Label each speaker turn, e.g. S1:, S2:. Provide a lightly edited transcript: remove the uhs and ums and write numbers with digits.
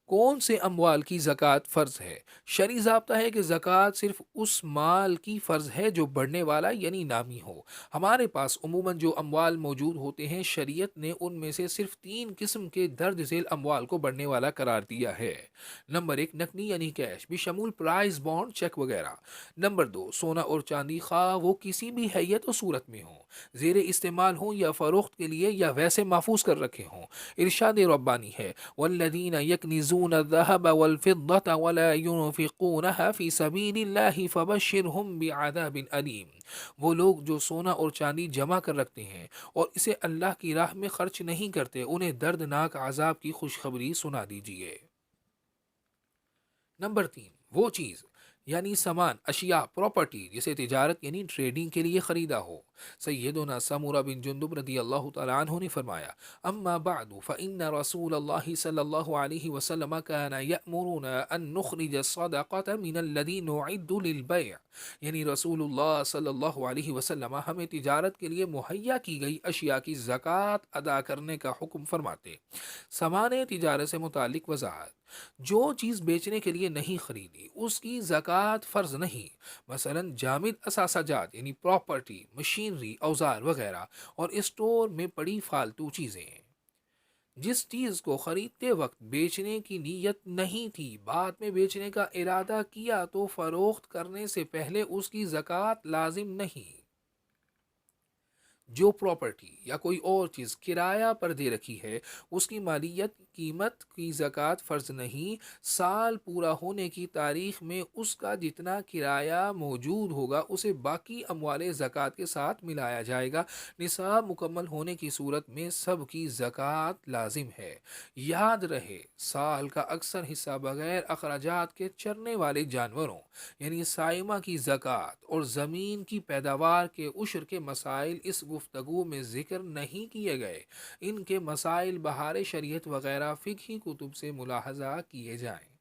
S1: کون سے اموال کی زکوٰۃ فرض ہے؟ شرعی ضابطہ ہے کہ زکوٰۃ صرف اس مال کی فرض ہے جو بڑھنے والا یعنی نامی ہو۔ ہمارے پاس عموماً جو اموال موجود ہوتے ہیں، شریعت نے ان میں سے صرف تین قسم کے درج ذیل اموال کو بڑھنے والا قرار دیا ہے۔ نمبر ایک، نقدی یعنی کیش بشمول پرائز بانڈ، چیک وغیرہ۔ نمبر دو، سونا اور چاندی، خواہ وہ کسی بھی حیت و صورت میں ہوں، زیر استعمال ہوں یا فروخت کے لیے یا ویسے محفوظ کر رکھے ہوں۔ ارشاد ربانی ہے، والذین یکنزون الذهب والفضة ولا ينفقونها في سبیل اللہ فبشرهم بعذاب علیم۔ وہ لوگ جو سونا اور چاندی جمع کر رکھتے ہیں اور اسے اللہ کی راہ میں خرچ نہیں کرتے، انہیں دردناک عذاب کی خوشخبری سنا دیجیے۔ نمبر تین، وہ چیز یعنی سامان، اشیاء، پراپرٹی جسے تجارت یعنی ٹریڈنگ کے لیے خریدا ہو۔ سیدنا سمورہ بن جندب رضی اللہ تعالیٰ عنہ نے فرمایا، اما بعد فإن رسول اللہ صلی اللہ علیہ وسلم كان يأمرنا ان نخرج الصدقة من الذي نعد للبيع، یعنی رسول اللہ صلی اللہ علیہ وسلم ہمیں تجارت کے لیے مہیا کی گئی اشیاء کی زکوٰۃ ادا کرنے کا حکم فرماتے۔ سامان تجارت سے متعلق وضاحت: جو چیز بیچنے کے لیے نہیں خریدی اس کی زکوٰۃ فرض نہیں، مثلا جامد اثاثہ جات یعنی پراپرٹی، مشینری، اوزار وغیرہ، اور اسٹور میں پڑی فالتو چیزیں۔ جس چیز کو خریدتے وقت بیچنے کی نیت نہیں تھی، بعد میں بیچنے کا ارادہ کیا تو فروخت کرنے سے پہلے اس کی زکوٰۃ لازم نہیں۔ جو پراپرٹی یا کوئی اور چیز کرایہ پر دے رکھی ہے، اس کی مالیت قیمت کی زکوٰۃ فرض نہیں۔ سال پورا ہونے کی تاریخ میں اس کا جتنا کرایہ موجود ہوگا اسے باقی اموال زکوٰۃ کے ساتھ ملایا جائے گا۔ نصاب مکمل ہونے کی صورت میں سب کی زکوٰۃ لازم ہے۔ یاد رہے، سال کا اکثر حصہ بغیر اخراجات کے چرنے والے جانوروں یعنی سائمہ کی زکوٰۃ اور زمین کی پیداوار کے عشر کے مسائل اس گفتگو میں ذکر نہیں کیے گئے۔ ان کے مسائل بہار شریعت وغیرہ فقہی کتب سے ملاحظہ کیے جائیں۔